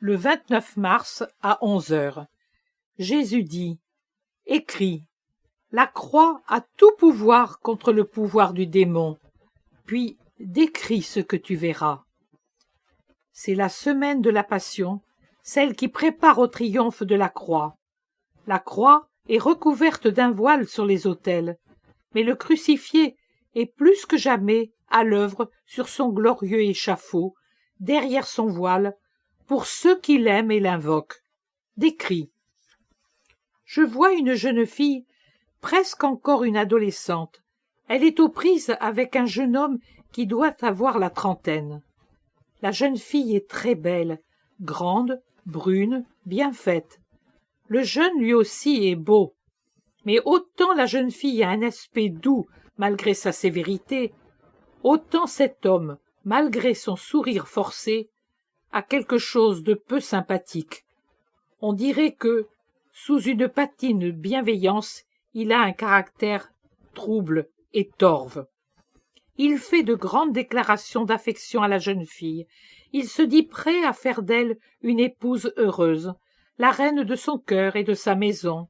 Le 29 mars à 11 heures. Jésus dit « Écris, la croix a tout pouvoir contre le pouvoir du démon, puis décris ce que tu verras. » C'est la semaine de la Passion, celle qui prépare au triomphe de la croix. La croix est recouverte d'un voile sur les autels, mais le crucifié est plus que jamais à l'œuvre sur son glorieux échafaud, derrière son voile, pour ceux qui l'aiment et l'invoquent. Décrit. Je vois une jeune fille, presque encore une adolescente. Elle est aux prises avec un jeune homme qui doit avoir la trentaine. La jeune fille est très belle, grande, brune, bien faite. Le jeune lui aussi est beau. Mais autant la jeune fille a un aspect doux malgré sa sévérité, autant cet homme, malgré son sourire forcé, a quelque chose de peu sympathique. On dirait que, sous une patine bienveillance, il a un caractère trouble et torve. Il fait de grandes déclarations d'affection à la jeune fille. Il se dit prêt à faire d'elle une épouse heureuse, la reine de son cœur et de sa maison.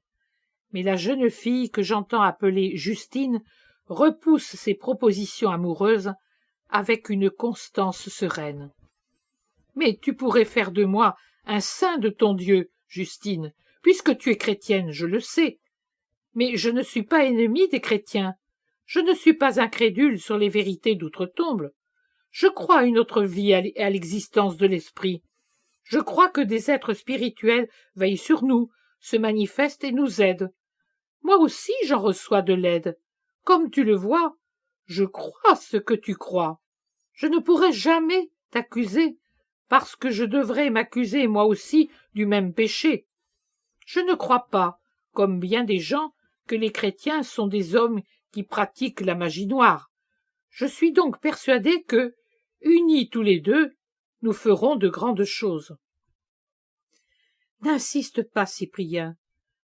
Mais la jeune fille que j'entends appeler Justine repousse ses propositions amoureuses avec une constance sereine. « Mais tu pourrais faire de moi un saint de ton Dieu, Justine, puisque tu es chrétienne, je le sais. Mais je ne suis pas ennemie des chrétiens. Je ne suis pas incrédule sur les vérités d'outre-tombe. Je crois à une autre vie et à l'existence de l'esprit. Je crois que des êtres spirituels veillent sur nous, se manifestent et nous aident. Moi aussi j'en reçois de l'aide. Comme tu le vois, je crois ce que tu crois. Je ne pourrai jamais t'accuser, parce que je devrais m'accuser moi aussi du même péché. Je ne crois pas, comme bien des gens, que les chrétiens sont des hommes qui pratiquent la magie noire. Je suis donc persuadé que, unis tous les deux, nous ferons de grandes choses. N'insiste pas, Cyprien.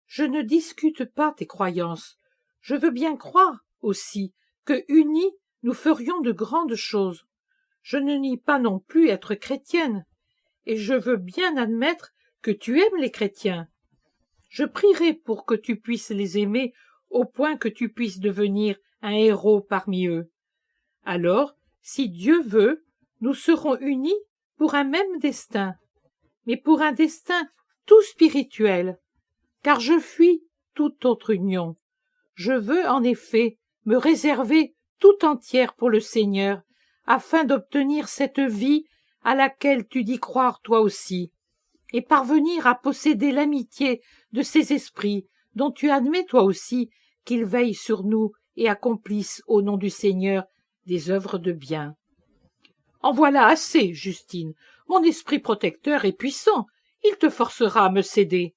Je ne discute pas tes croyances. Je veux bien croire, aussi, que, unis, nous ferions de grandes choses. Je ne nie pas non plus être chrétienne, et je veux bien admettre que tu aimes les chrétiens. Je prierai pour que tu puisses les aimer au point que tu puisses devenir un héros parmi eux. Alors, si Dieu veut, nous serons unis pour un même destin, mais pour un destin tout spirituel, car je fuis toute autre union. Je veux, en effet, me réserver tout entière pour le Seigneur, afin d'obtenir cette vie à laquelle tu dis croire toi aussi, et parvenir à posséder l'amitié de ces esprits dont tu admets toi aussi qu'ils veillent sur nous et accomplissent au nom du Seigneur des œuvres de bien. En voilà assez, Justine. Mon esprit protecteur est puissant. Il te forcera à me céder.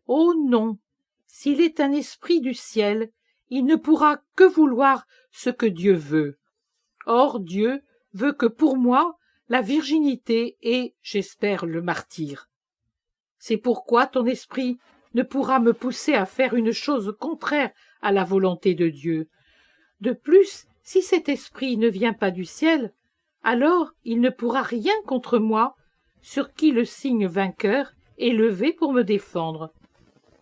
Oh non, s'il est un esprit du ciel, il ne pourra que vouloir ce que Dieu veut. Or Dieu veut que pour moi la virginité et, j'espère, le martyre. C'est pourquoi ton esprit ne pourra me pousser à faire une chose contraire à la volonté de Dieu. De plus, si cet esprit ne vient pas du ciel, alors il ne pourra rien contre moi, sur qui le signe vainqueur est levé pour me défendre.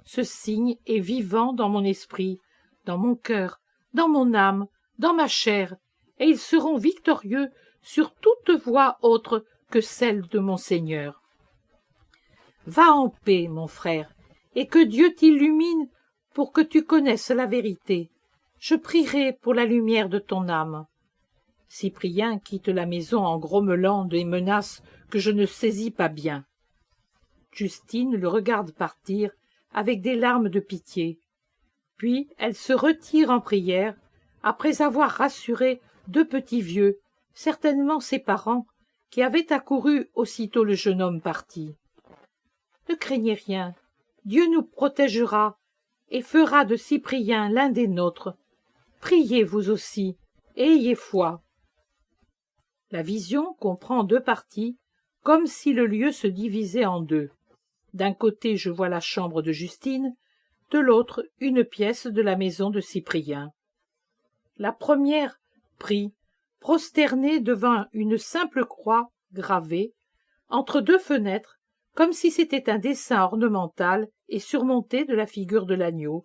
Ce signe est vivant dans mon esprit, dans mon cœur, dans mon âme, dans ma chair, et ils seront victorieux sur toute voie autre que celle de mon Seigneur. Va en paix, mon frère, et que Dieu t'illumine pour que tu connaisses la vérité. Je prierai pour la lumière de ton âme. Cyprien quitte la maison en grommelant des menaces que je ne saisis pas bien. Justine le regarde partir avec des larmes de pitié. Puis elle se retire en prière, après avoir rassuré deux petits vieux, certainement ses parents, qui avaient accouru aussitôt le jeune homme parti. Ne craignez rien, Dieu nous protégera et fera de Cyprien l'un des nôtres. Priez vous aussi, et ayez foi. La vision comprend deux parties, comme si le lieu se divisait en deux. D'un côté je vois la chambre de Justine, de l'autre une pièce de la maison de Cyprien. La première prie, prosternée devant une simple croix gravée, entre deux fenêtres, comme si c'était un dessin ornemental et surmonté de la figure de l'agneau,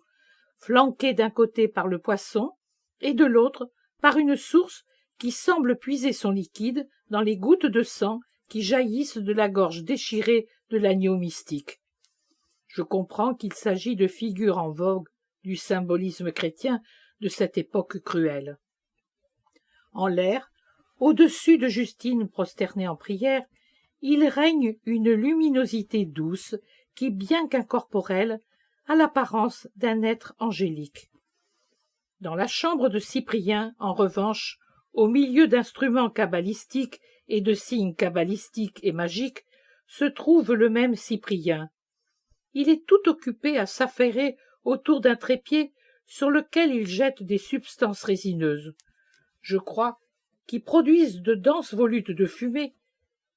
flanqué d'un côté par le poisson et de l'autre par une source qui semble puiser son liquide dans les gouttes de sang qui jaillissent de la gorge déchirée de l'agneau mystique. Je comprends qu'il s'agit de figures en vogue du symbolisme chrétien de cette époque cruelle. En l'air, au-dessus de Justine prosternée en prière, il règne une luminosité douce qui, bien qu'incorporelle, a l'apparence d'un être angélique. Dans la chambre de Cyprien, en revanche, au milieu d'instruments cabalistiques et de signes cabalistiques et magiques, se trouve le même Cyprien. Il est tout occupé à s'affairer autour d'un trépied sur lequel il jette des substances résineuses, je crois, qui produisent de denses volutes de fumée,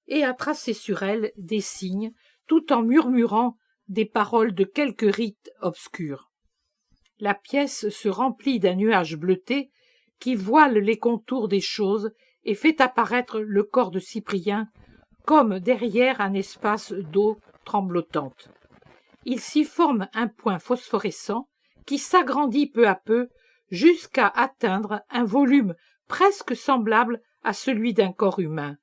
et à tracer sur elles des signes, tout en murmurant des paroles de quelque rite obscur. La pièce se remplit d'un nuage bleuté qui voile les contours des choses et fait apparaître le corps de Cyprien comme derrière un espace d'eau tremblotante. Il s'y forme un point phosphorescent qui s'agrandit peu à peu jusqu'à atteindre un volume presque semblable à celui d'un corps humain.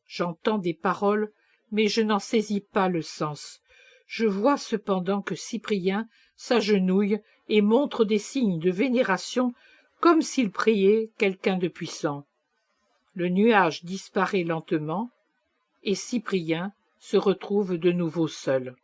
J'entends des paroles, mais je n'en saisis pas le sens. Je vois cependant que Cyprien s'agenouille et montre des signes de vénération comme s'il priait quelqu'un de puissant. Le nuage disparaît lentement et Cyprien se retrouve de nouveau seul.